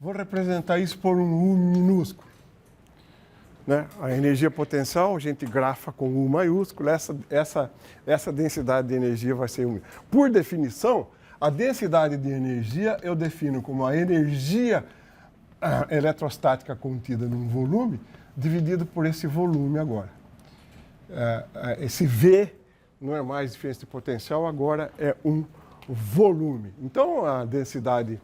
Vou representar isso por um U minúsculo. Né? A energia potencial a gente grafa com U maiúsculo, essa densidade de energia vai ser 1. Por definição, a densidade de energia eu defino como a energia eletrostática contida num volume dividido por esse volume agora. Esse V não é mais diferença de potencial, agora é um volume. Então a densidade,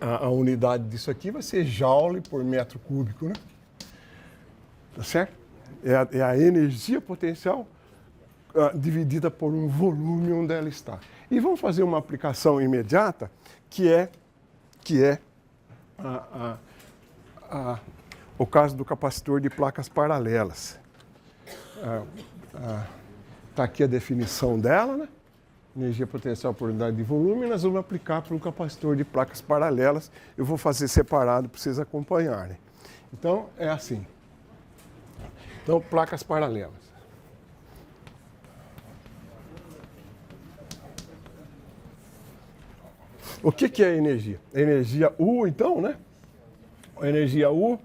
a unidade disso aqui vai ser joule por metro cúbico, né? Tá certo? É a energia potencial dividida por um volume onde ela está. E vamos fazer uma aplicação imediata que é o caso do capacitor de placas paralelas. Está aqui a definição dela, né? Energia potencial por unidade de volume, e nós vamos aplicar para o capacitor de placas paralelas. Eu vou fazer separado para vocês acompanharem. Então, é assim. Então, placas paralelas. O que é energia? Energia U, então, né? A energia U,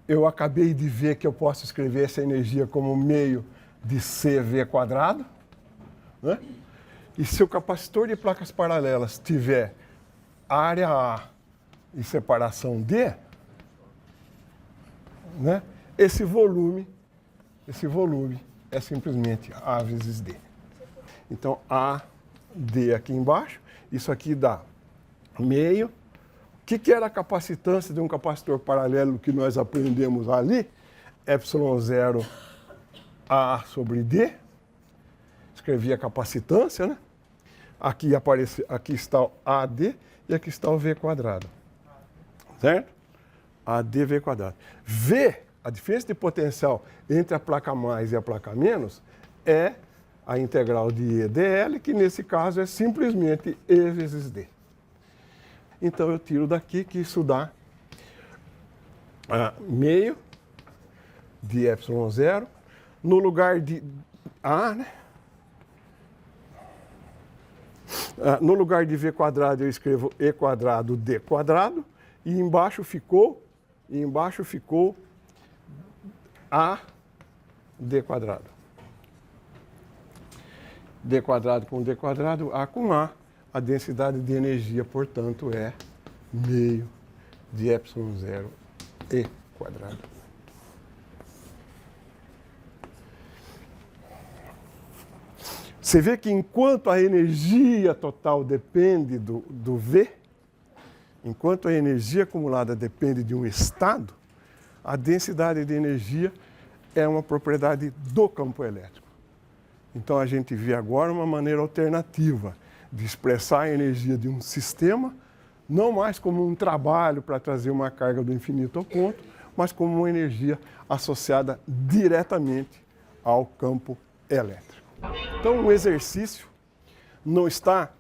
eu acabei de ver que eu posso escrever essa energia como meio de CV², né? E se o capacitor de placas paralelas tiver área A e separação D, né? Esse volume é simplesmente A vezes D. Então, AD aqui embaixo, isso aqui dá meio. O que era a capacitância de um capacitor paralelo que nós aprendemos ali? ε0 A sobre D. Escrevi a capacitância, né? Aqui está o AD e aqui está o V². Certo? AD, V². V, a diferença de potencial entre a placa mais e a placa menos, é a integral de EdL, que nesse caso é simplesmente E vezes D. Então eu tiro daqui que isso dá meio de ε0 no lugar de A, né? No lugar de V² eu escrevo E² D² e embaixo ficou A D². D² com D², A com A. A densidade de energia, portanto, é meio de ε0 E². Você vê que enquanto a energia total depende do V, enquanto a energia acumulada depende de um estado, a densidade de energia é uma propriedade do campo elétrico. Então a gente vê agora uma maneira alternativa de expressar a energia de um sistema, não mais como um trabalho para trazer uma carga do infinito ao ponto, mas como uma energia associada diretamente ao campo elétrico. Então, o exercício não está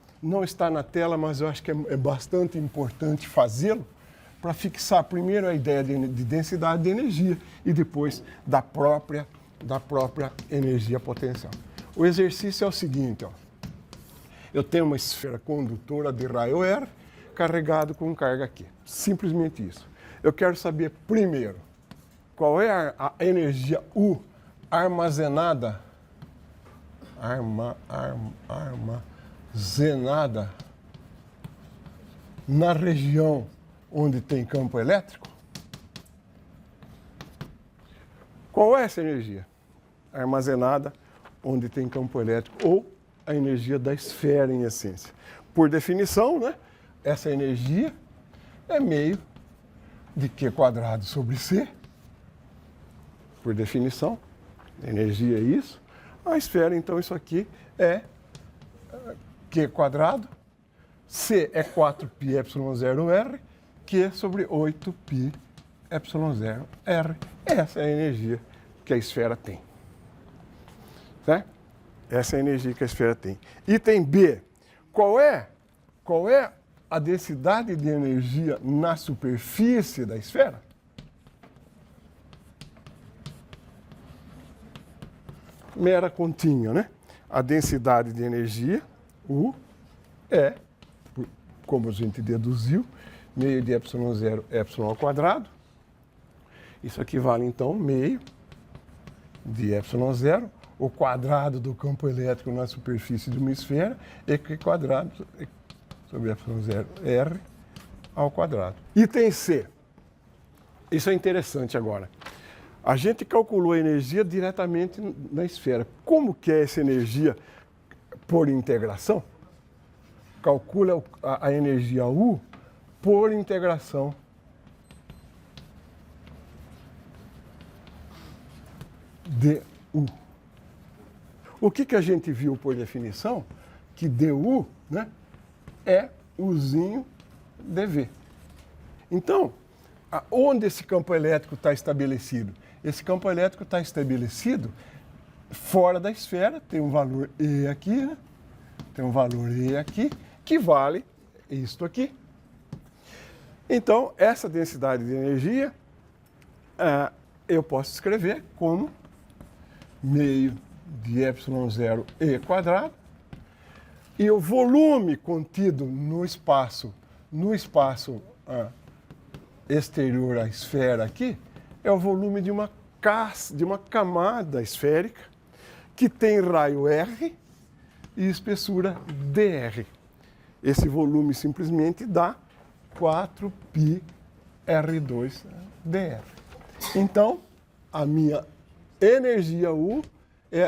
na tela, mas eu acho que é bastante importante fazê-lo para fixar primeiro a ideia de densidade de energia e depois da própria energia potencial. O exercício é o seguinte, ó. Eu tenho uma esfera condutora de raio R carregado com carga aqui. Simplesmente isso. Eu quero saber primeiro qual é a energia U armazenada na região onde tem campo elétrico. Qual é essa energia armazenada onde tem campo elétrico, ou a energia da esfera em essência? Por definição, né, essa energia é meio de Q² sobre C. Por definição, energia é isso. A esfera, então, isso aqui é Q², C é 4πε0r, Q sobre 8πε0r. Essa é a energia que a esfera tem. Certo? Essa é a energia que a esfera tem. Item B. Qual é a densidade de energia na superfície da esfera? Mera continha, né? A densidade de energia, U, é, como a gente deduziu, meio de ε0 é ao quadrado. Isso aqui vale, então, meio de ε0, o quadrado do campo elétrico na superfície de uma esfera, e que quadrado sobre ε0 R ao quadrado. Item C. Isso é interessante agora. A gente calculou a energia diretamente na esfera. Como que é essa energia por integração? Calcula a energia U por integração du. O que a gente viu por definição? Que du, né, é Uzinho dV. Então, onde esse campo elétrico está estabelecido? Esse campo elétrico está estabelecido fora da esfera, tem um valor E aqui, né? Tem um valor E aqui, que vale isto aqui. Então, essa densidade de energia, eu posso escrever como meio de ε0 E quadrado, e o volume contido no espaço exterior à esfera aqui, é o volume de uma camada esférica que tem raio R e espessura dr. Esse volume simplesmente dá 4πr2 dr. Então, a minha energia U,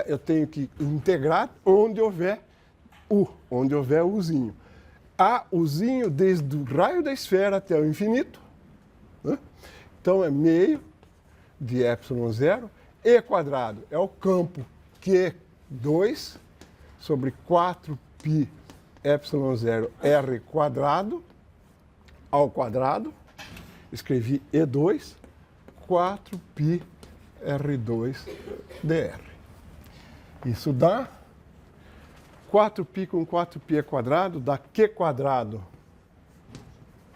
eu tenho que integrar onde houver U, onde houver Uzinho. A Uzinho desde o raio da esfera até o infinito, né? Então é meio de ε0, E quadrado é o campo Q2 sobre 4π ε0 R quadrado ao quadrado, escrevi E2, 4π R2 dr. Isso dá 4π com 4π quadrado, dá Q quadrado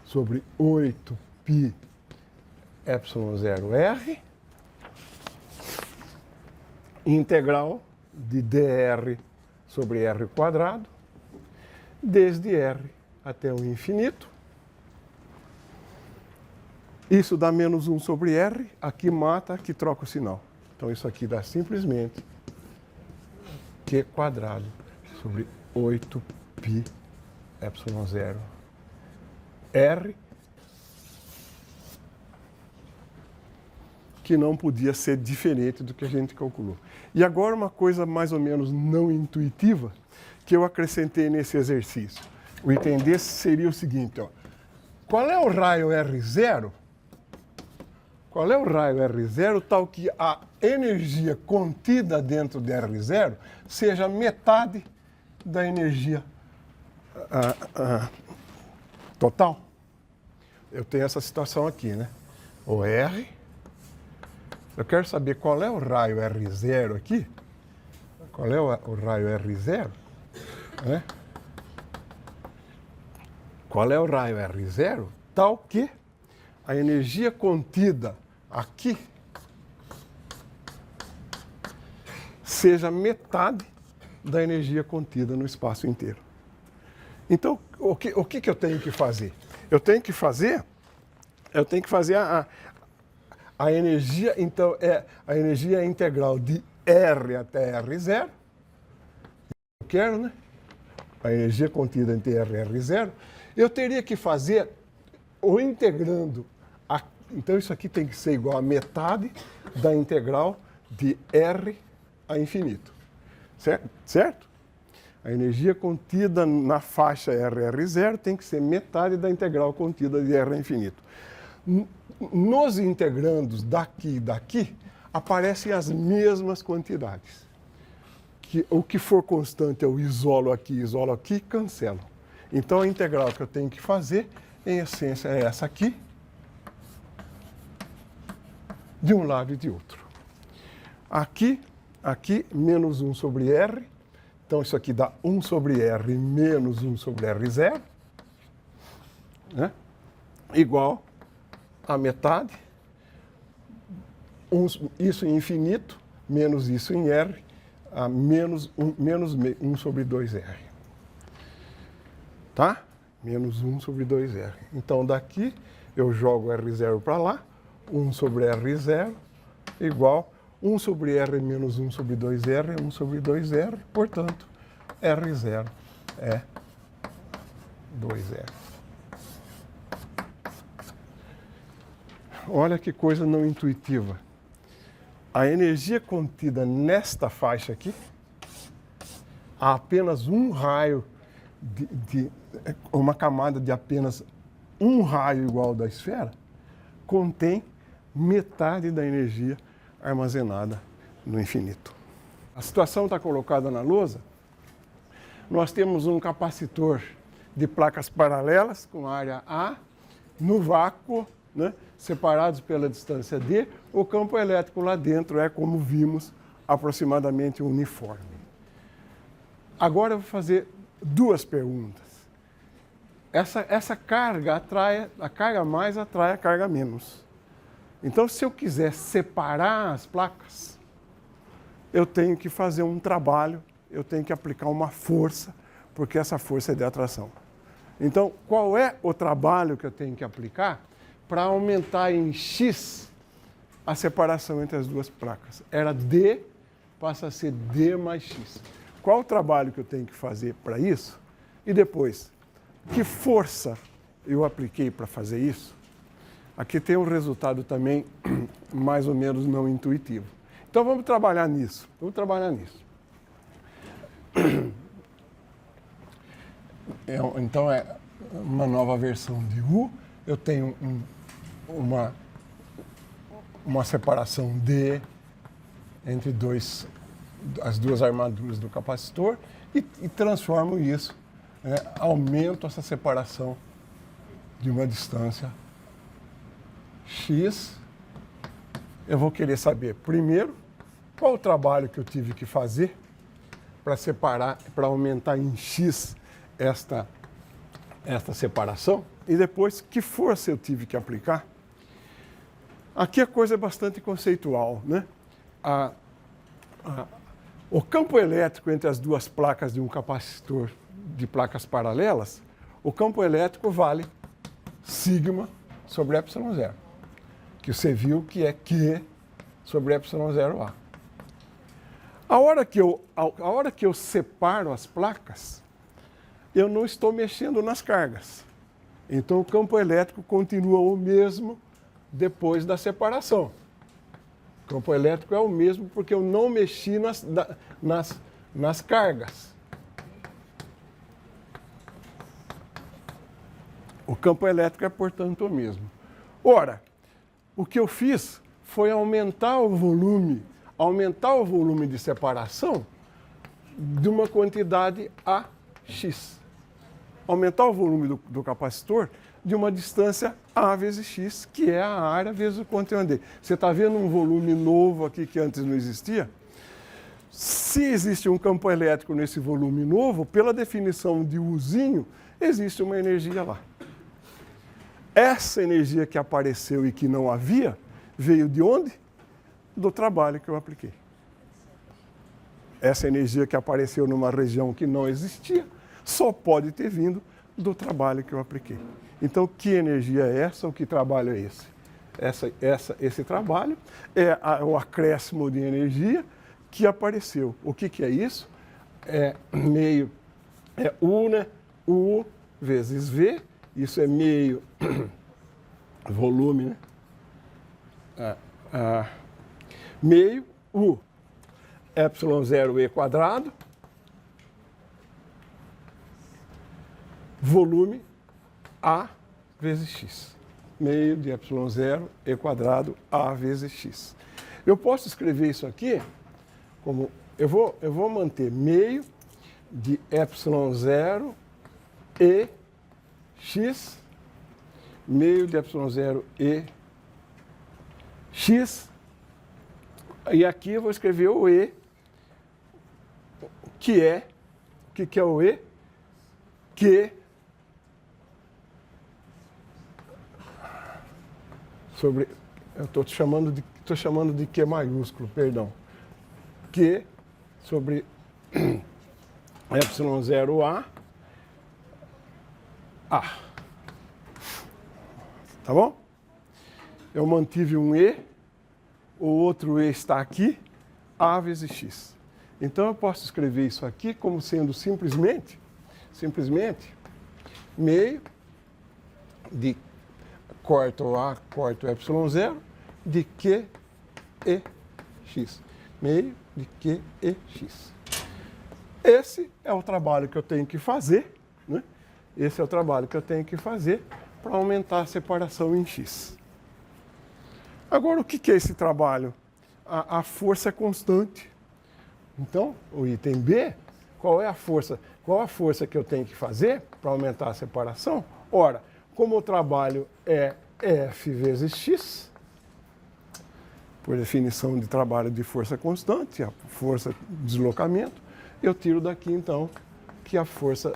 sobre 8π ε0R, integral de dr sobre R quadrado, desde R até o infinito. Isso dá menos 1 sobre R, aqui mata, aqui troca o sinal. Então isso aqui dá simplesmente Q quadrado sobre 8π ε0 R, que não podia ser diferente do que a gente calculou. E agora uma coisa mais ou menos não intuitiva que eu acrescentei nesse exercício. O item desse seria o seguinte, ó. Qual é o raio R0? Qual é o raio R0 tal que a energia contida dentro de R0 seja metade da energia total? Eu tenho essa situação aqui, né? O R. Eu quero saber qual é o raio R0 aqui. Qual é o raio R0? Né? Qual é o raio R0 tal que a energia contida aqui seja metade da energia contida no espaço inteiro. Então, o que eu tenho que fazer? Eu tenho que fazer a energia, então, a energia integral de R até R0. Eu quero, né? A energia contida entre R e R0. Eu teria que fazer o integrando. Então, isso aqui tem que ser igual a metade da integral de R a infinito. Certo? A energia contida na faixa R0 tem que ser metade da integral contida de R a infinito. Nos integrandos daqui e daqui, aparecem as mesmas quantidades. O que for constante eu isolo aqui, cancelo. Então, a integral que eu tenho que fazer, em essência, é essa aqui, de um lado e de outro. Aqui, menos 1 sobre R. Então, isso aqui dá 1 sobre R menos 1 sobre R0. Né? Igual a metade. Isso em infinito, menos isso em R, menos 1 sobre 2R. Tá? menos 1 sobre 2R. Então, daqui eu jogo R0 para lá, 1 sobre R0 igual 1 sobre R menos 1 sobre 2R é 1 sobre 2R, portanto, R0 é 2R. Olha que coisa não intuitiva. A energia contida nesta faixa aqui, há apenas um raio, uma camada de apenas um raio igual da esfera, contém metade da energia armazenada no infinito. A situação está colocada na lousa. Nós temos um capacitor de placas paralelas com área A, no vácuo, né, separados pela distância D. O campo elétrico lá dentro é, como vimos, aproximadamente uniforme. Agora eu vou fazer duas perguntas. Essa carga atrai, a carga mais atrai a carga menos. Então, se eu quiser separar as placas, eu tenho que fazer um trabalho, eu tenho que aplicar uma força, porque essa força é de atração. Então, qual é o trabalho que eu tenho que aplicar para aumentar em X a separação entre as duas placas? Era D, passa a ser D mais X. Qual o trabalho que eu tenho que fazer para isso? E depois, que força eu apliquei para fazer isso? Aqui tem um resultado também mais ou menos não intuitivo. Então vamos trabalhar nisso. Então é uma nova versão de U. Eu tenho uma separação D entre as duas armaduras do capacitor e transformo isso, né, aumento essa separação de uma distância X. Eu vou querer saber, primeiro, qual o trabalho que eu tive que fazer para separar, para aumentar em X esta separação, e depois, que força eu tive que aplicar. Aqui a coisa é bastante conceitual, né? O campo elétrico entre as duas placas de um capacitor de placas paralelas, o campo elétrico vale sigma sobre ε0, que você viu que é Q sobre ε0A. A hora que eu separo as placas, eu não estou mexendo nas cargas. Então o campo elétrico continua o mesmo depois da separação. O campo elétrico é o mesmo porque eu não mexi nas cargas. O campo elétrico é, portanto, o mesmo. Ora, o que eu fiz foi aumentar o volume de separação de uma quantidade AX. Aumentar o volume do capacitor de uma distância A vezes X, que é a área vezes o quanto eu andei. Você está vendo um volume novo aqui que antes não existia? Se existe um campo elétrico nesse volume novo, pela definição de Uzinho, existe uma energia lá. Essa energia que apareceu e que não havia, veio de onde? Do trabalho que eu apliquei. Essa energia que apareceu numa região que não existia, só pode ter vindo do trabalho que eu apliquei. Então, que energia é essa? O que trabalho é esse? Esse trabalho é o acréscimo de energia que apareceu. O que é isso? É U, né? U vezes V, isso é meio volume, né? Meio U, ε0E², volume A vezes X. Meio de ε0E² A vezes X. Eu posso escrever isso aqui como... Eu vou manter meio de ε0E X, meio de ε0E X, e aqui eu vou escrever o E, que é... O que é o E? Q sobre... Eu estou chamando de Q maiúsculo, perdão. Q sobre ε0A A. Tá bom? Eu mantive um E, o outro E está aqui, A vezes X. Então eu posso escrever isso aqui como sendo simplesmente meio de corto A, corto Y0, de Q e X. Meio de Q e X. Esse é o trabalho que eu tenho que fazer, né? Esse é o trabalho que eu tenho que fazer para aumentar a separação em X. Agora, o que é esse trabalho? A força é constante. Então, o item B, qual é a força? Qual a força que eu tenho que fazer para aumentar a separação? Ora, como o trabalho é F vezes X, por definição de trabalho de força constante, a força de deslocamento, eu tiro daqui, então, que a força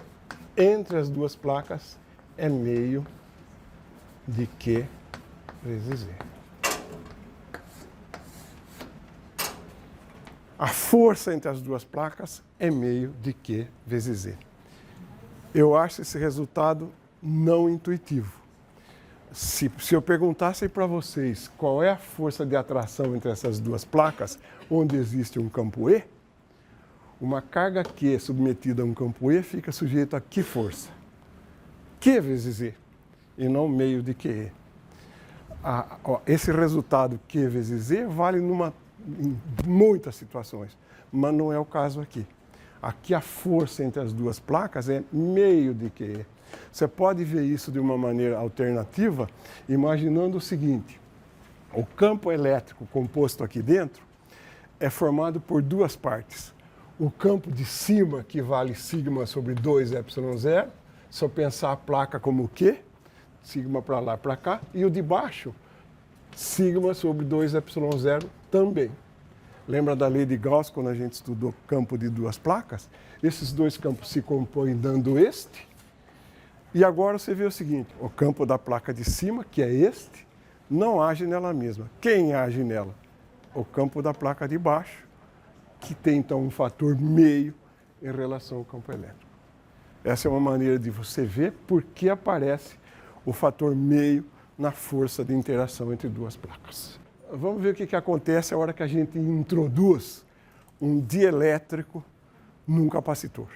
entre as duas placas é meio de Q vezes Z. A força entre as duas placas é meio de Q vezes Z. Eu acho esse resultado não intuitivo. Se eu perguntasse para vocês qual é a força de atração entre essas duas placas, onde existe um campo E, uma carga Q submetida a um campo E fica sujeita a que força? Q vezes Z, e não meio de QE. Esse resultado Q vezes Z vale em muitas situações, mas não é o caso aqui. Aqui a força entre as duas placas é meio de QE. Você pode ver isso de uma maneira alternativa, imaginando o seguinte: o campo elétrico composto aqui dentro é formado por duas partes. O campo de cima, que vale sigma sobre 2ε0, se eu pensar a placa como Q, sigma para lá, para cá, e o de baixo, sigma sobre 2ε0 também. Lembra da lei de Gauss, quando a gente estudou campo de duas placas? Esses dois campos se compõem dando este. E agora você vê o seguinte: o campo da placa de cima, que é este, não age nela mesma. Quem age nela? O campo da placa de baixo, que tem então um fator meio em relação ao campo elétrico. Essa é uma maneira de você ver por que aparece o fator meio na força de interação entre duas placas. Vamos ver o que acontece a hora que a gente introduz um dielétrico num capacitor.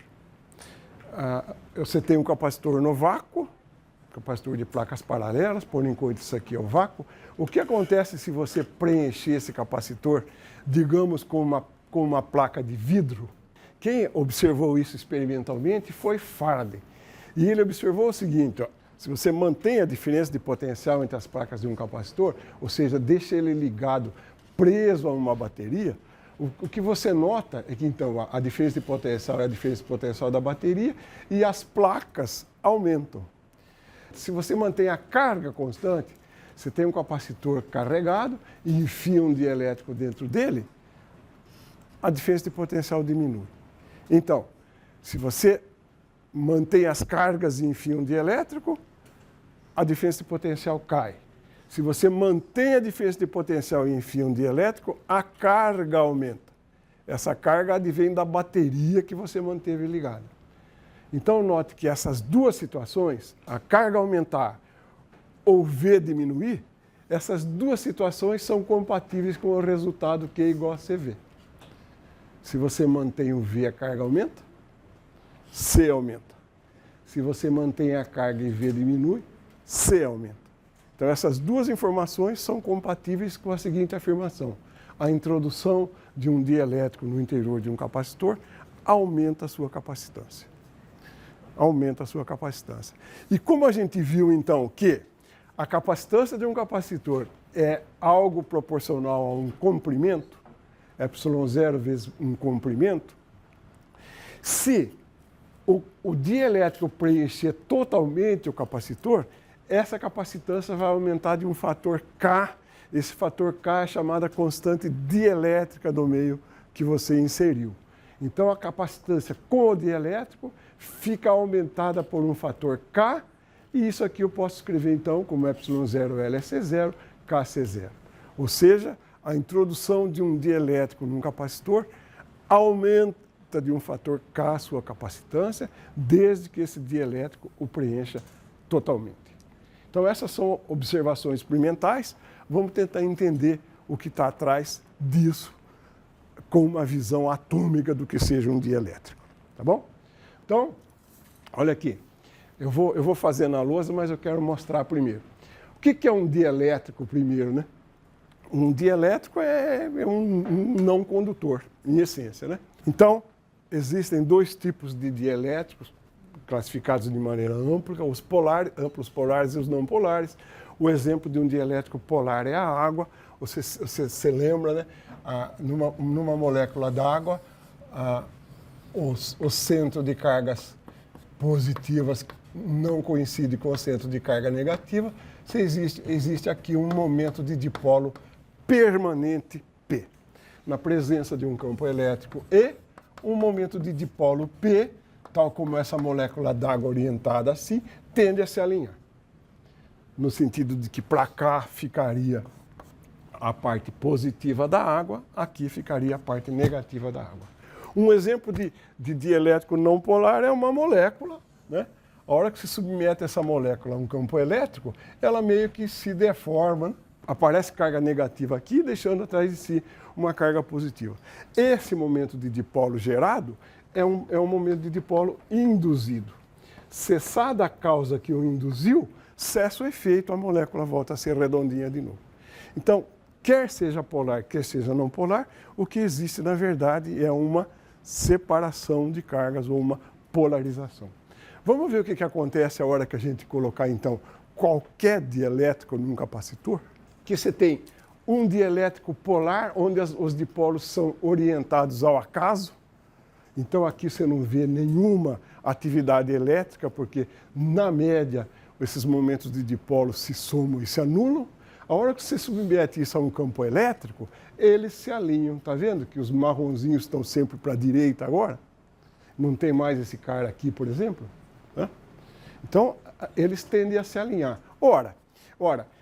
Você tem um capacitor no vácuo, capacitor de placas paralelas, por enquanto isso aqui é o vácuo. O que acontece se você preencher esse capacitor, digamos, com uma placa de vidro? Quem observou isso experimentalmente foi Faraday. E ele observou o seguinte: ó, se você mantém a diferença de potencial entre as placas de um capacitor, ou seja, deixa ele ligado, preso a uma bateria, o que você nota é que então a diferença de potencial é a diferença de potencial da bateria e as placas aumentam. Se você mantém a carga constante, você tem um capacitor carregado e enfia um dielétrico dentro dele, a diferença de potencial diminui. Então, se você mantém as cargas e enfia um dielétrico, a diferença de potencial cai. Se você mantém a diferença de potencial e enfia um dielétrico, a carga aumenta. Essa carga advém da bateria que você manteve ligada. Então, note que essas duas situações, a carga aumentar ou V diminuir, essas duas situações são compatíveis com o resultado Q igual a CV. Se você mantém o V, a carga aumenta, C aumenta. Se você mantém a carga e V diminui, C aumenta. Então, essas duas informações são compatíveis com a seguinte afirmação: a introdução de um dielétrico no interior de um capacitor aumenta a sua capacitância. Aumenta a sua capacitância. E como a gente viu, então, que a capacitância de um capacitor é algo proporcional a um comprimento, ε0 vezes um comprimento, se o dielétrico preencher totalmente o capacitor, essa capacitância vai aumentar de um fator K. Esse fator K é chamada constante dielétrica do meio que você inseriu. Então, a capacitância com o dielétrico fica aumentada por um fator K, e isso aqui eu posso escrever, então, como ε0LC0, KC0. Ou seja, a introdução de um dielétrico num capacitor aumenta de um fator K a sua capacitância, desde que esse dielétrico o preencha totalmente. Então essas são observações experimentais. Vamos tentar entender o que está atrás disso com uma visão atômica do que seja um dielétrico. Tá bom? Então, olha aqui. Eu vou fazer na lousa, mas eu quero mostrar primeiro. O que é um dielétrico primeiro, né? Um dielétrico é um não condutor, em essência, né? Então, existem dois tipos de dielétricos, classificados de maneira ampla, os amplos polares e os não polares. O exemplo de um dielétrico polar é a água. Você lembra, né? Numa molécula d'água, o centro de cargas positivas não coincide com o centro de carga negativa. Existe aqui um momento de dipolo permanente P, na presença de um campo elétrico E, um momento de dipolo P, tal como essa molécula d'água orientada assim, tende a se alinhar. No sentido de que para cá ficaria a parte positiva da água, aqui ficaria a parte negativa da água. Um exemplo de dielétrico não polar é uma molécula, né? A hora que se submete essa molécula a um campo elétrico, ela meio que se deforma, né? Aparece carga negativa aqui, deixando atrás de si uma carga positiva. Esse momento de dipolo gerado é um momento de dipolo induzido. Cessada a causa que o induziu, cessa o efeito, a molécula volta a ser redondinha de novo. Então, quer seja polar, quer seja não polar, o que existe, na verdade, é uma separação de cargas ou uma polarização. Vamos ver o que acontece a hora que a gente colocar, então, qualquer dielétrico num capacitor? Que você tem um dielétrico polar, onde os dipolos são orientados ao acaso. Então, aqui você não vê nenhuma atividade elétrica, porque, na média, esses momentos de dipolo se somam e se anulam. A hora que você submete isso a um campo elétrico, eles se alinham. Está vendo que os marronzinhos estão sempre para a direita agora? Não tem mais esse cara aqui, por exemplo? Então, eles tendem a se alinhar. Ora,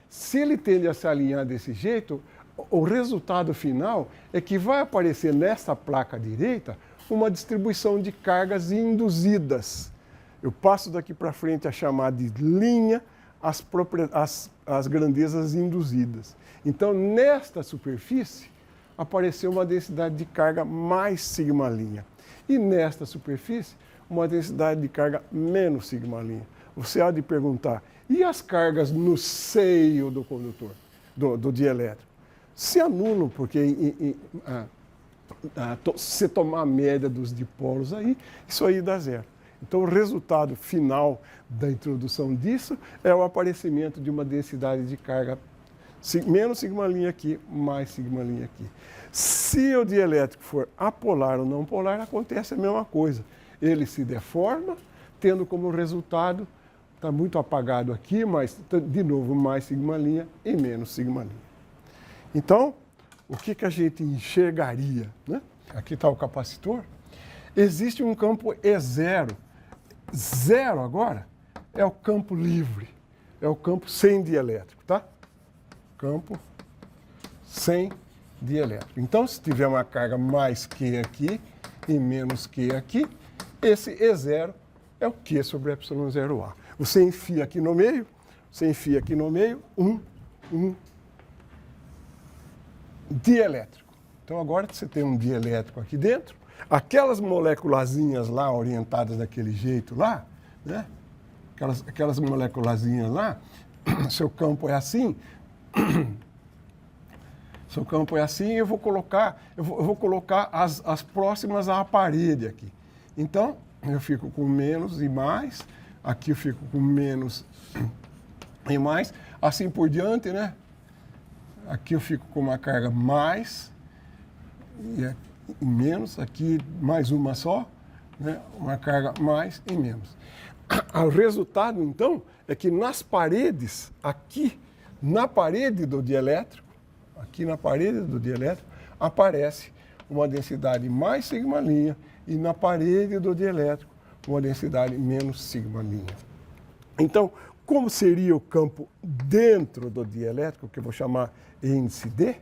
se ele tende a se alinhar desse jeito, o resultado final é que vai aparecer nessa placa direita uma distribuição de cargas induzidas. Eu passo daqui para frente a chamar de linha as grandezas induzidas. Então, nesta superfície, apareceu uma densidade de carga mais sigma'. E nesta superfície, uma densidade de carga menos sigma'. Você há de perguntar, e as cargas no seio do condutor, do dielétrico? Se anulam, porque se você tomar a média dos dipolos aí, isso aí dá zero. Então, o resultado final da introdução disso é o aparecimento de uma densidade de carga menos sigma' aqui, mais sigma' aqui. Se o dielétrico for apolar ou não polar, acontece a mesma coisa. Ele se deforma, tendo como resultado, está muito apagado aqui, mas, de novo, mais sigma' e menos sigma'. Então, o que a gente enxergaria, né? Aqui está o capacitor. Existe um campo E0. Zero agora é o campo livre, é o campo sem dielétrico, tá? Campo sem dielétrico. Então, se tiver uma carga mais Q aqui e menos Q aqui, esse E0 é o Q sobre ε0A. Você enfia aqui no meio, um dielétrico. Então, agora que você tem um dielétrico aqui dentro, aquelas moléculazinhas lá, orientadas daquele jeito lá, né? Aquelas moléculazinhas lá, seu campo é assim, eu vou colocar as próximas à parede aqui. Então, eu fico com menos e mais, aqui eu fico com menos e mais, assim por diante, né? Aqui eu fico com uma carga mais e menos, aqui mais uma só, né? Uma carga mais e menos. O resultado, então, é que nas paredes, aqui na parede do dielétrico, aparece uma densidade mais sigma' e na parede do dielétrico uma densidade menos sigma'. Então, como seria o campo dentro do dielétrico, que eu vou chamar índice D?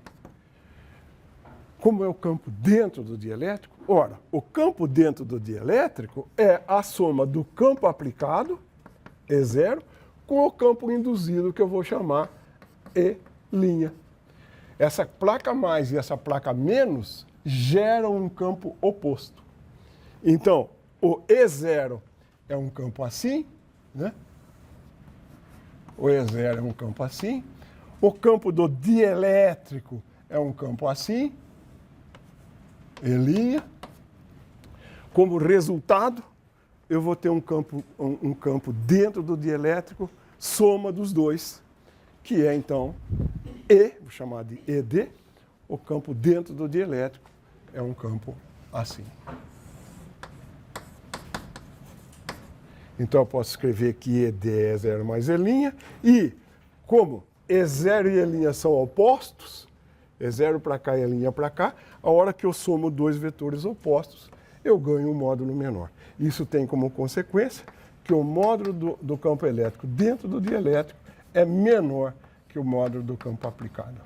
Como é o campo dentro do dielétrico? Ora, o campo dentro do dielétrico é a soma do campo aplicado, E0, com o campo induzido, que eu vou chamar E'. Essa placa mais e essa placa menos geram um campo oposto. Então, o E0 é um campo assim, né? O E0 é um campo assim. O campo do dielétrico é um campo assim, E'. Como resultado, eu vou ter um campo dentro do dielétrico, soma dos dois, que é então E, vou chamar de ED, o campo dentro do dielétrico é um campo assim. Então eu posso escrever que ED é E0 mais E', e como E0 e E' são opostos, E0 para cá e E' para cá, a hora que eu somo dois vetores opostos, eu ganho um módulo menor. Isso tem como consequência que o módulo do campo elétrico dentro do dielétrico é menor que o módulo do campo aplicado.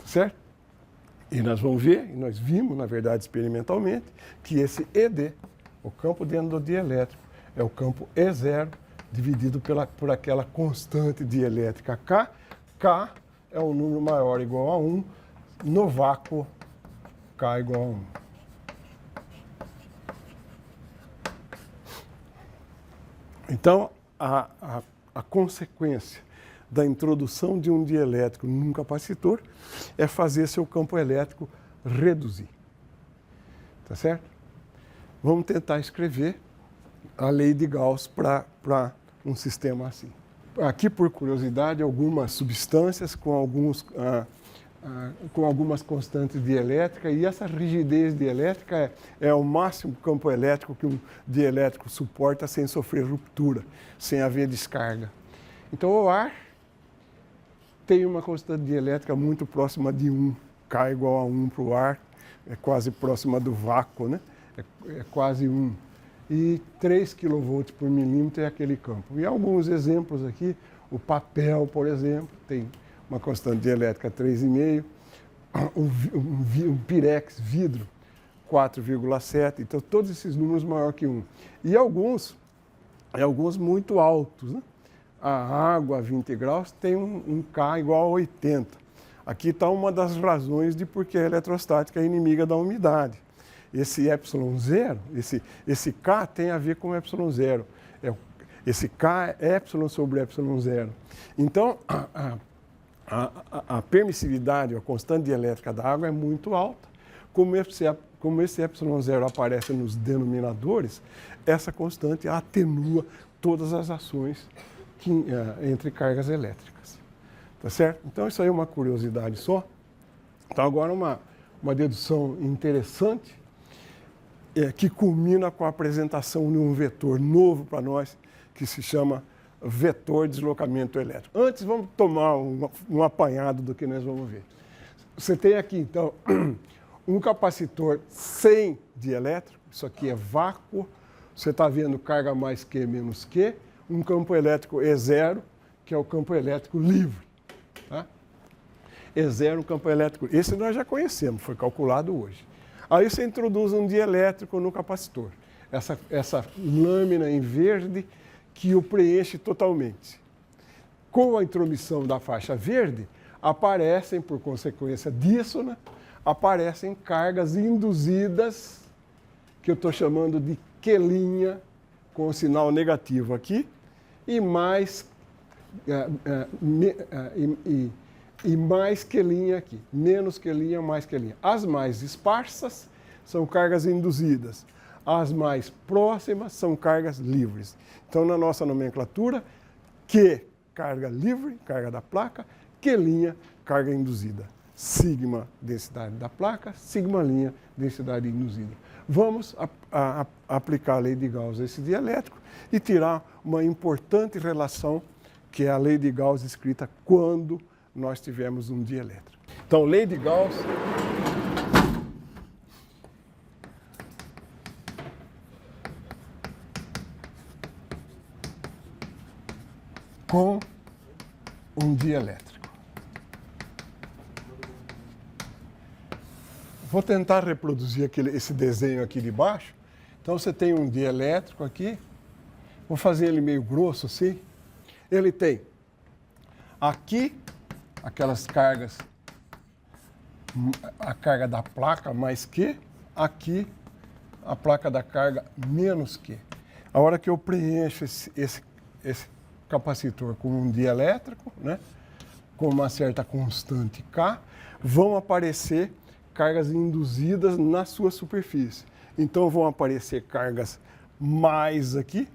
Certo? E nós vamos ver, e nós vimos, na verdade, experimentalmente, que esse ED, o campo dentro do dielétrico, é o campo E0 dividido por aquela constante dielétrica K. K é um número maior ou igual a 1, no vácuo K igual a 1. Então, a consequência da introdução de um dielétrico num capacitor é fazer seu campo elétrico reduzir. Tá certo? Vamos tentar escrever a lei de Gauss para um sistema assim. Aqui, por curiosidade, algumas substâncias com algumas constantes dielétricas, e essa rigidez dielétrica é o máximo campo elétrico que um dielétrico suporta sem sofrer ruptura, sem haver descarga. Então o ar tem uma constante dielétrica muito próxima de 1, K igual a 1 para o ar, é quase próxima do vácuo, né? É quase 1. E 3 kV por milímetro é aquele campo. E alguns exemplos aqui, o papel, por exemplo, tem uma constante dielétrica 3,5, um pirex, vidro, 4,7, então todos esses números maior que 1. E alguns muito altos, né? A água a 20 graus tem um K igual a 80. Aqui está uma das razões de por que a eletrostática é inimiga da umidade. Esse ε0, esse K tem a ver com ε0. Esse K é ε sobre ε0. Então, a permissividade, a constante dielétrica da água é muito alta. Como esse ε0 aparece nos denominadores, essa constante atenua todas as ações entre cargas elétricas. Tá certo? Então, isso aí é uma curiosidade só. Então, agora uma dedução interessante, que culmina com a apresentação de um vetor novo para nós, que se chama vetor deslocamento elétrico. Antes, vamos tomar um apanhado do que nós vamos ver. Você tem aqui, então, um capacitor sem dielétrico, isso aqui é vácuo, você está vendo carga mais Q menos Q, um campo elétrico E0, que é o campo elétrico livre. Tá? E0, um campo elétrico, esse nós já conhecemos, foi calculado hoje. Aí você introduz um dielétrico no capacitor, essa lâmina em verde que o preenche totalmente. Com a intromissão da faixa verde, aparecem, por consequência disso, né, aparecem cargas induzidas, que eu estou chamando de Q', com o sinal negativo aqui, e mais Q' aqui, menos Q', mais Q'. As mais esparsas são cargas induzidas, as mais próximas são cargas livres. Então, na nossa nomenclatura, Q, carga livre, carga da placa, Q', carga induzida. Sigma, densidade da placa, sigma', densidade induzida. Vamos aplicar a lei de Gauss a esse dielétrico e tirar uma importante relação, que é a lei de Gauss escrita quando nós tivermos um dielétrico. Então, lei de Gauss com um dielétrico. Vou tentar reproduzir esse desenho aqui de baixo. Então, você tem um dielétrico aqui, vou fazer ele meio grosso assim. Ele tem aqui aquelas cargas, a carga da placa mais Q, aqui a placa da carga menos Q. A hora que eu preencho esse capacitor com um dielétrico, né, com uma certa constante K, vão aparecer cargas induzidas na sua superfície. Então vão aparecer cargas mais aqui,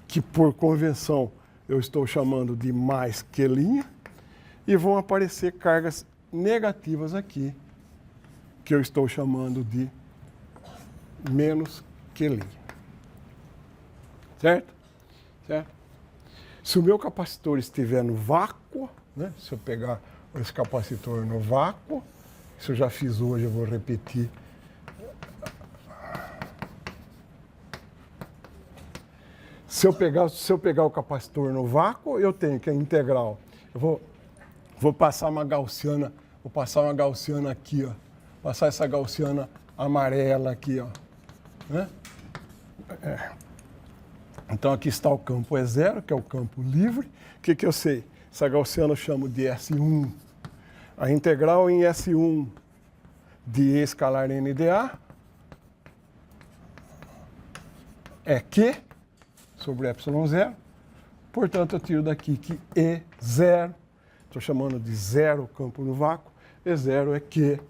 que por convenção eu estou chamando de mais Q', e vão aparecer cargas negativas aqui, que eu estou chamando de menos Q'. Certo? Certo? Se o meu capacitor estiver no vácuo, né, se eu pegar esse capacitor no vácuo, isso eu já fiz hoje, eu vou repetir. Se eu pegar o capacitor no vácuo, eu tenho que a integral. Eu vou passar uma gaussiana, aqui, ó. Passar essa gaussiana amarela aqui, ó. Né? Então aqui está o campo E0, que é o campo livre. O que eu sei? Essa gaussiana eu chamo de S1. A integral em S1 de E escalar NdA é Q sobre ε0. Portanto, eu tiro daqui que E0, estou chamando de zero o campo no vácuo, E0 é Q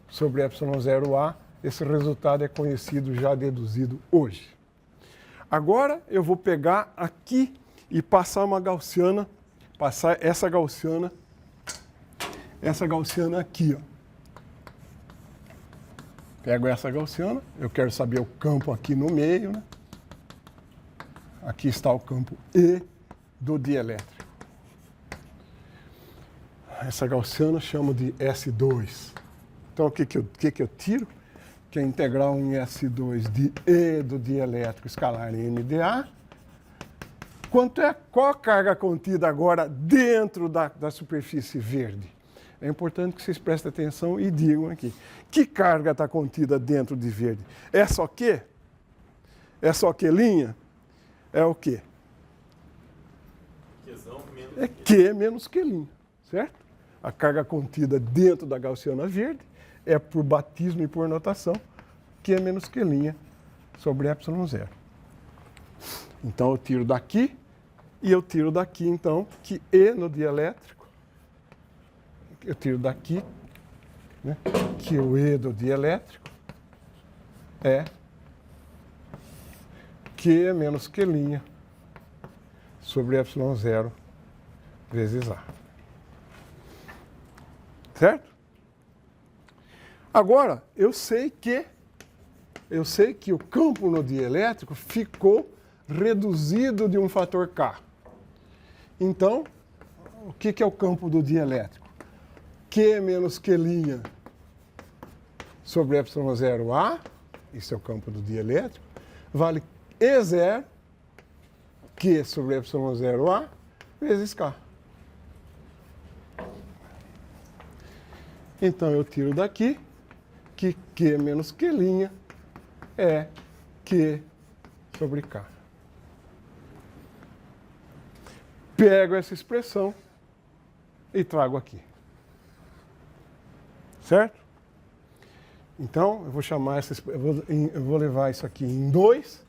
sobre ε0A. Esse resultado é conhecido, já deduzido hoje. Agora eu vou pegar aqui e passar uma gaussiana, passar essa gaussiana aqui, ó. Pego essa gaussiana, eu quero saber o campo aqui no meio, né? Aqui está o campo E do dielétrico. Essa gaussiana eu chamo de S2. Então o que eu tiro? Que é a integral em S2 de E do dielétrico escalar em NdA. Qual a carga contida agora dentro da superfície verde? É importante que vocês prestem atenção e digam aqui. Que carga está contida dentro de verde? É só Q? É só Q'? É o quê? É Q menos Q', certo? A carga contida dentro da gaussiana verde é por batismo e por notação, Q menos Q' sobre ε0. Então eu tiro daqui e eu tiro daqui, então, que E no dielétrico, eu tiro daqui, né, que o E do dielétrico é Q menos Q' sobre ε0 vezes A. Certo? Agora, eu sei que o campo no dielétrico ficou reduzido de um fator K. Então, o que é o campo do dielétrico? Q menos Q' sobre ε0A, esse é o campo do dielétrico, vale E0, Q sobre ε0A, vezes K. Então, eu tiro daqui que Q menos Q' é Q sobre K. Pego essa expressão e trago aqui. Certo? Então, eu vou chamar eu vou levar isso aqui em 2.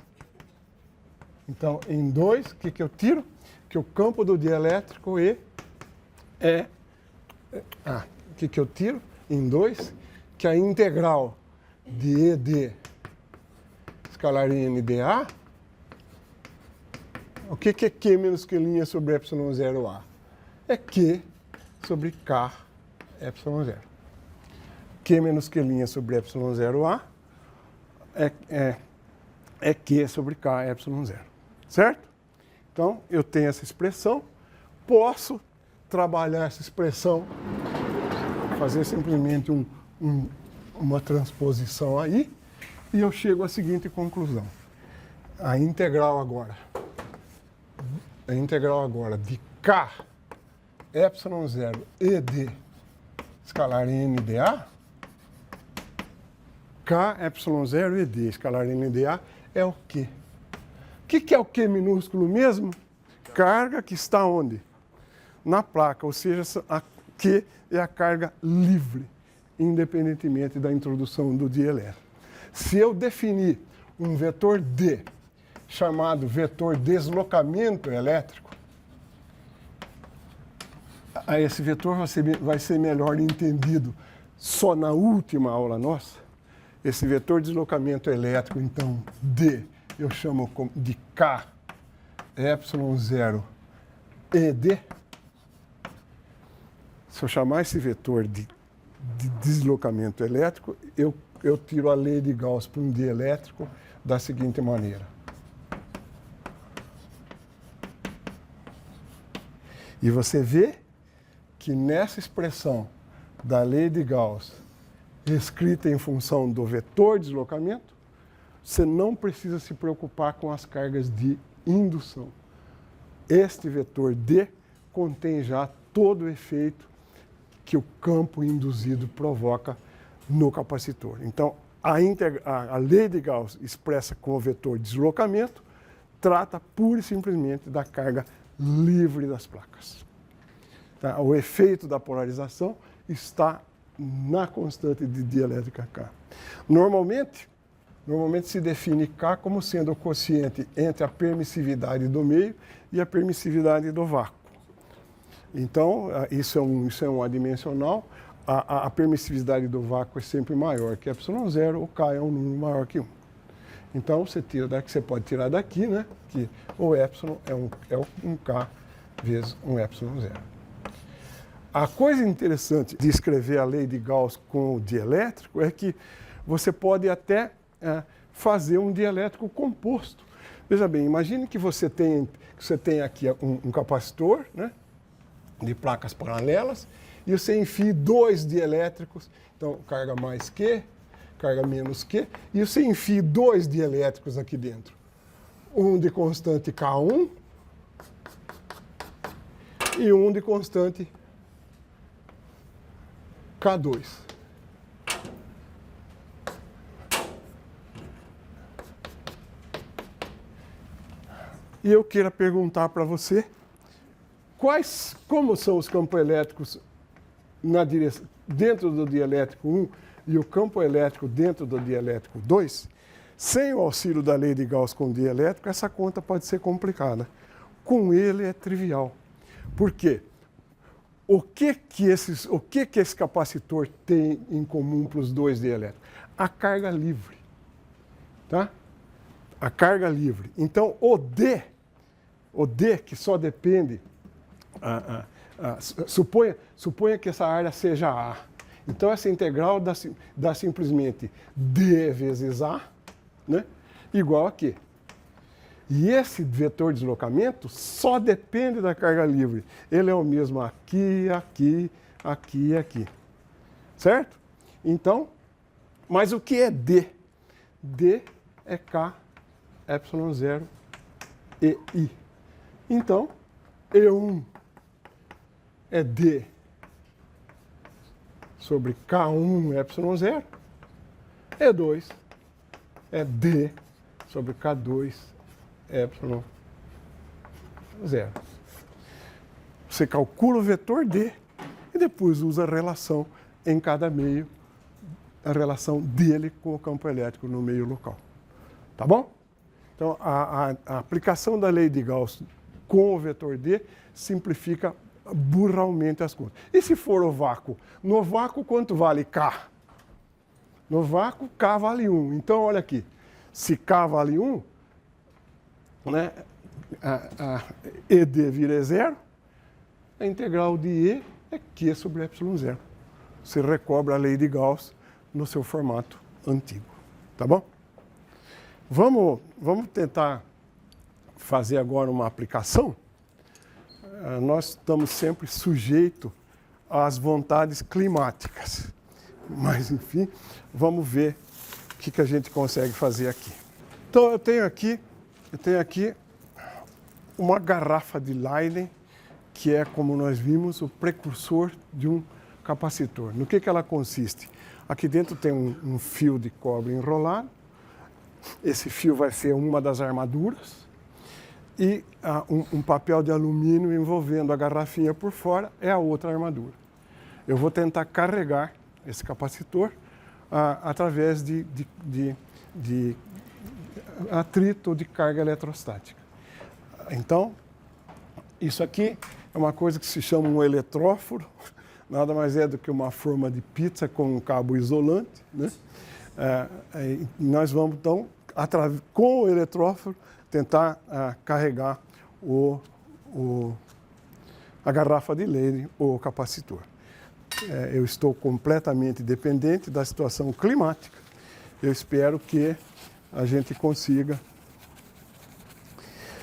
Então, em 2, o que eu tiro? Que o campo do dielétrico E é... o que eu tiro? Em 2, que a integral de ED escalar em NdA, o que é Q menos Q' sobre ε0A? É Q sobre K ε0. Q menos Q' sobre ε0A é Q sobre K ε0. Certo? Então, eu tenho essa expressão, posso trabalhar essa expressão, fazer simplesmente uma transposição aí, e eu chego à seguinte conclusão. A integral agora de K ε0 ED escalar em NdA K, ε0 e D, escalar NDA, é o quê? O que é o Q minúsculo mesmo? Carga que está onde? Na placa, ou seja, a Q é a carga livre, independentemente da introdução do dielétrico. Se eu definir um vetor D, chamado vetor deslocamento elétrico, esse vetor vai ser melhor entendido só na última aula nossa. Esse vetor de deslocamento elétrico, então, D, eu chamo de K, ε0 ED. Se eu chamar esse vetor de deslocamento elétrico, eu tiro a lei de Gauss para um dielétrico da seguinte maneira. E você vê que nessa expressão da lei de Gauss, escrita em função do vetor de deslocamento, você não precisa se preocupar com as cargas de indução. Este vetor D contém já todo o efeito que o campo induzido provoca no capacitor. Então, a lei de Gauss expressa com o vetor de deslocamento trata pura e simplesmente da carga livre das placas. Tá? O efeito da polarização está na constante de dielétrica K. Normalmente se define K como sendo o quociente entre a permissividade do meio e a permissividade do vácuo. Então, isso é um adimensional. A permissividade do vácuo é sempre maior que ε0, o K é um número maior que 1. Então, você pode tirar daqui, né, que o ε é um K vezes um ε0. A coisa interessante de escrever a lei de Gauss com o dielétrico é que você pode até fazer um dielétrico composto. Veja bem, imagine que você tem aqui um capacitor, né, de placas paralelas, e você enfia dois dielétricos, então carga mais Q, carga menos Q, e você enfia dois dielétricos aqui dentro. Um de constante K1 e um de constante K2. E eu quero perguntar para você como são os campos elétricos dentro do dielétrico 1 e o campo elétrico dentro do dielétrico 2. Sem o auxílio da lei de Gauss com o dielétrico, essa conta pode ser complicada. Com ele é trivial. Por quê? O que esse capacitor tem em comum para os dois dielétricos? A carga livre. Tá? A carga livre. Então, o D que só depende, suponha que essa área seja A. Então, essa integral dá simplesmente D vezes A, né, igual a Q. E esse vetor de deslocamento só depende da carga livre. Ele é o mesmo aqui, aqui, aqui e aqui. Certo? Então, mas o que é D? D é K, ε0 e I. Então, E1 é D sobre K1 ε0, E2 é D sobre K2 ε0. Você calcula o vetor D e depois usa a relação em cada meio, a relação dele com o campo elétrico no meio local. Tá bom? Então, a aplicação da lei de Gauss com o vetor D simplifica burralmente as contas. E se for o vácuo? No vácuo, quanto vale K? No vácuo, K vale 1. Então, olha aqui. Se K vale 1, né, a ED vira 0, a integral de E é Q sobre ε0. Você recobre a lei de Gauss no seu formato antigo. Tá bom? Vamos tentar fazer agora uma aplicação. Nós estamos sempre sujeitos às vontades climáticas. Mas, enfim, vamos ver o que a gente consegue fazer aqui. Então, eu tenho aqui uma garrafa de Leiden, que é, como nós vimos, o precursor de um capacitor. No que ela consiste? Aqui dentro tem um fio de cobre enrolado. Esse fio vai ser uma das armaduras. E um papel de alumínio envolvendo a garrafinha por fora é a outra armadura. Eu vou tentar carregar esse capacitor através de atrito ou de carga eletrostática. Então, isso aqui é uma coisa que se chama um eletróforo, nada mais é do que uma forma de pizza com um cabo isolante, né? Nós vamos, então, com o eletróforo, tentar carregar a garrafa de Leyden ou o capacitor. Eu estou completamente dependente da situação climática. Eu espero que a gente consiga.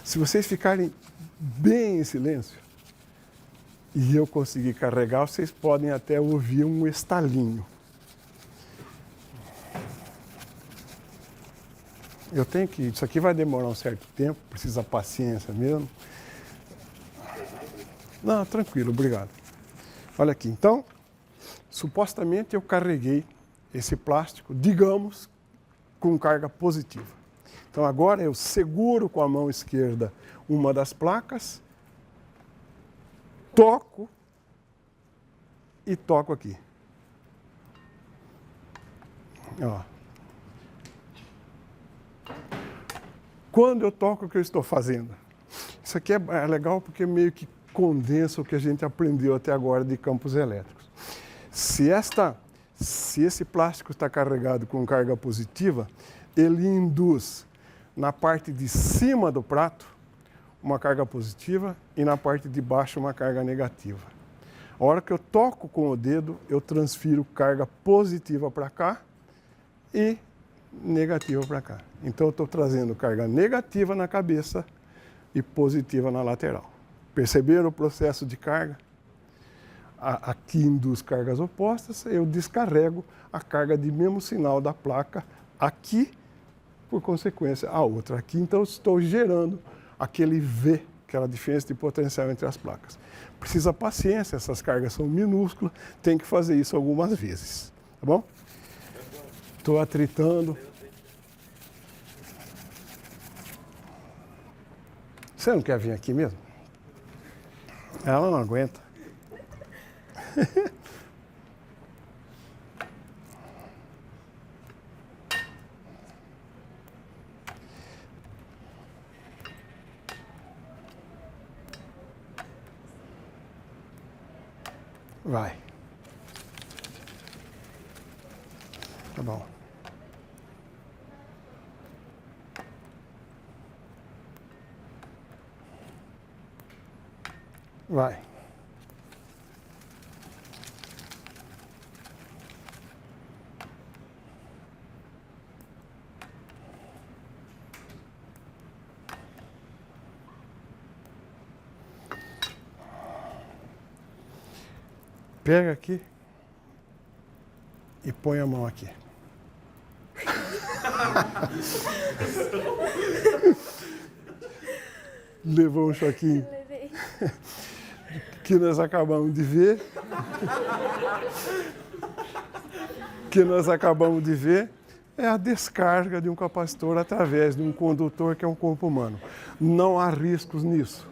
Se vocês ficarem bem em silêncio e eu conseguir carregar, vocês podem até ouvir um estalinho. Eu tenho que. Isso aqui vai demorar um certo tempo, precisa paciência mesmo. Não, tranquilo, obrigado. Olha aqui, então, supostamente eu carreguei esse plástico, digamos, com carga positiva. Então agora eu seguro com a mão esquerda uma das placas, toco e toco aqui. Ó. Quando eu toco, o que eu estou fazendo? Isso aqui é legal porque meio que condensa o que a gente aprendeu até agora de campos elétricos. Se esse plástico está carregado com carga positiva, ele induz na parte de cima do prato uma carga positiva e na parte de baixo uma carga negativa. A hora que eu toco com o dedo, eu transfiro carga positiva para cá e negativa para cá. Então eu estou trazendo carga negativa na cabeça e positiva na lateral. Perceberam o processo de carga? Aqui induz cargas opostas, eu descarrego a carga de mesmo sinal da placa aqui, por consequência, a outra aqui. Então, estou gerando aquele V, aquela diferença de potencial entre as placas. Precisa paciência, essas cargas são minúsculas, tem que fazer isso algumas vezes, tá bom? Estou atritando. Você não quer vir aqui mesmo? Ela não aguenta. Vai. Tá bom. Vai. Pega aqui e põe a mão aqui. Levou um choquinho. Levei. Que nós acabamos de ver. Que nós acabamos de ver é a descarga de um capacitor através de um condutor que é um corpo humano. Não há riscos nisso,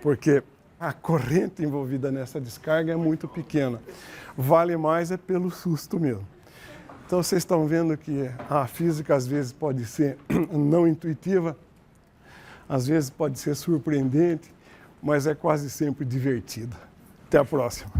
porque a corrente envolvida nessa descarga é muito pequena. Vale mais é pelo susto mesmo. Então vocês estão vendo que a física às vezes pode ser não intuitiva, às vezes pode ser surpreendente, mas é quase sempre divertida. Até a próxima.